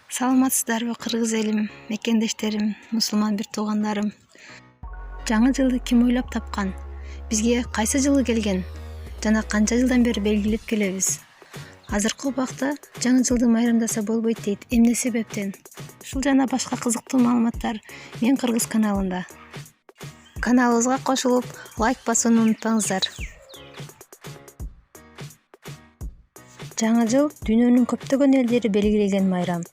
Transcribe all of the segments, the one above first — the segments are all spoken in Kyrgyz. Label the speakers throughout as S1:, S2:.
S1: Саламатсыздарбы кыргыз элим, мекендештерим, мусулман бир туугандарым. Жаңы жылды ким ойлоп тапкан? Бизге кайсы жылы келген? Жана канча жылдан бери белгилеп келебиз? Азыркы убакта жаңы жылды майрамдаса болбойт дейт. Эмне себептен? Ушул жана башка кызыктуу маалыматтар Мен Кыргыз каналында. Каналыбызга кошулуп, лайк басууну унутпаңыздар. Жаңы жыл дүйнөнүн көптөгөн элдери белгилеген майрам.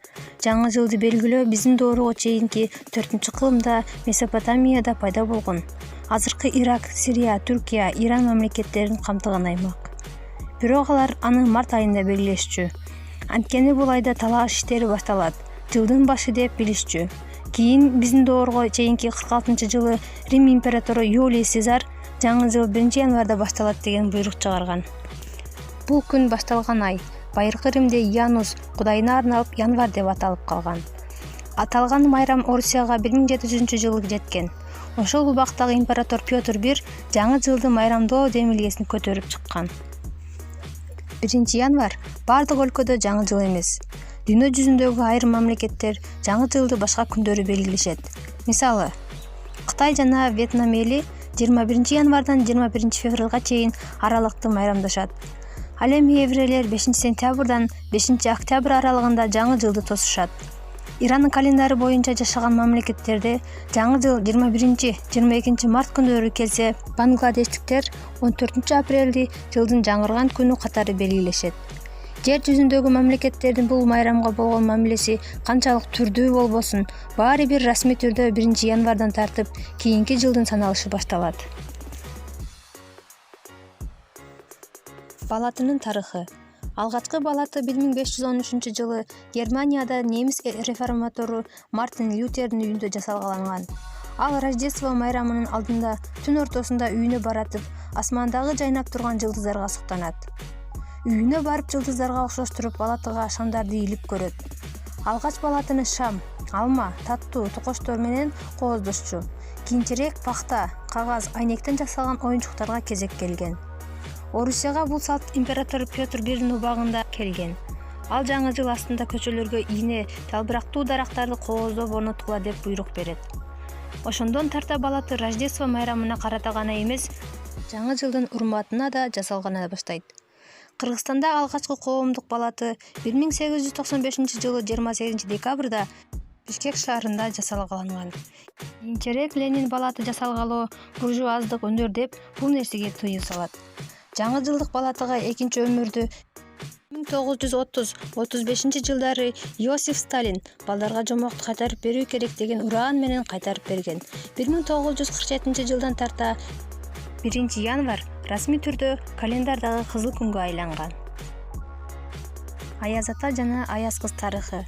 S1: Жаңы жылды белгилөө биздин доорго чейинки 4-кылымда Месопотамияда пайда болгон. Азыркы Ирак, Сирия, Түркия, Иран мамлекеттерин камтыган аймак. Бирок алар аны март айында белгилешчү. Анткени бул айда талаш иштери башталат. Жылдын башы деп билишчү. Кийин биздин доорго чейинки 46-жылы Рим императору Юлий Цезар жаңы жыл 1-январда башталат деген буйрук чыгарган. Бул күн башталган ай байыркы Римде Янус кудайына арналып январь деп аталып калган. Аталган майрам Орусияга 1700-жылы жеткен. Ошол убактагы император Петр I жаңы жылды майрамдоо демилгесин көтөрүп чыккан. 1-январь бардык өлкөдө жаңы жыл эмес. Дүйнө жүзүндөгү айрым мамлекеттер жаңы жылды башка күндөрү белгилешет. Мисалы, Кытай жана Вьетнам эли 21-январдан 21-февралга чейин аралыкты майрамдашат. Ал эми еврейлер 5-сентябрдан 5-октябрь аралыгында жаңы жылды тосушат. Иранын календары боюнча жашаган мамлекеттерде жаңы жыл 21-22 март күндөрү келсе, бангладештиктер 14-апрелди жылдын жаңырган күнү катары белгилешет. Жер жүзүндөгү мамлекеттердин бул майрамга болгон мамилеси канчалык түрдүү болбосун, баары бир расмий түрдө 1-январдан тартып, кийинки жылдын саналышы башталат. Балатынын тарыхы. Алгачкы балаты 1513-жылы Германияда немис реформатору Мартин Лютердин үйүндө жасалган. Ал Рождество майрамынын алдында түн ортосунда үйүнө баратып, асмандагы жайнап турган жылдыздарга суктанат. Үйүнө барып жылдыздарга окшоштуруп балатыга шамдарды илип көрөт. Алгач балатыны шам, алма, таттуу токочтор менен кооздошчу. Кийинчерээк пахта, кагаз, айнектен жасалган оюнчуктарга кезек келген. Орусияга бул салт император Петр I'нин убагында келген. Ал жаңы жыл астында көчөлөргө ийне, жалбырактуу дарактарды кооздоп орнотула деп буйрук берет. Ошондон тарта балаты Рождество майрамына карата гана эмес, жаңы жылдын урматына да жасалгана баштайт. Кыргызстанда алгачкы коомдук балаты 1895-жылы 28 декабрда Бишкек шаарында жасалган. Кийинчерээк Ленин балаты жасалгалоо буржуаздык өнөр деп бул нерсеге тыюу салат. Жаңы жылдык балатыга экинчи өмүрдү 1930-35-жылдары Иосиф Сталин балдарга жомокту кайтарып берүү керек деген ураан менен кайтарып берген. 1947-жылдан тарта 1-январь расмий түрдө календардагы кызыл күнгө айланган. Аяз ата жана аяз кыз тарыхы.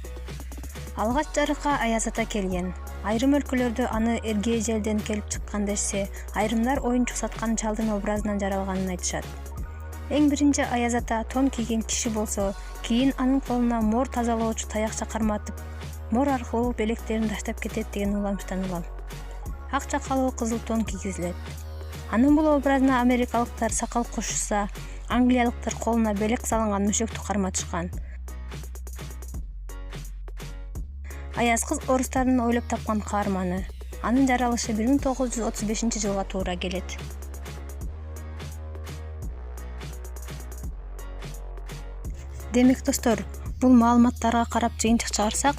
S1: Алгач жарыкка аяз ата келген. Айрым өлкөлөрдө аны эрге эжелден келип чыккан дешсе, айрымдар оюнчук саткан чалдын образынан жаралганын айтышат. Эң биринчи аяз ата тон кийген киши болсо, кийин анын колуна мор тазалоочу таякча карматып, мор аркылуу белектерин таштап кетет деген уламыштан улам. Ак чакалуу кызыл тон кийгизилет. Анын бул образына америкалыктар сакал кошушса, англиялыктар колуна белек салынган мөшөктү карматышкан. Аяз кыз орустардын ойлоп тапкан каарманы. Анын жаралышы 1935-жылга туура келет. Демек достор, бул маалыматтарга карап жыйынтык чыгарсак,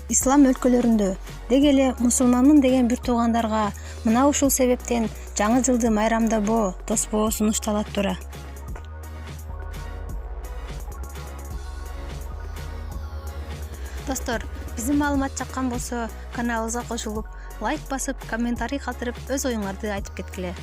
S1: ислам өлкөлөрүндө деги эле мусулманмын деген бир туугандарга мына ушул себептен жаңы жылды майрамдабоо, тоспоо сунушталат тура. Достор, биздин маалымат жаккан болсо, каналыбызга кошулуп, лайк басып, комментарий калтырып, өз оюңарды айтып кеткиле.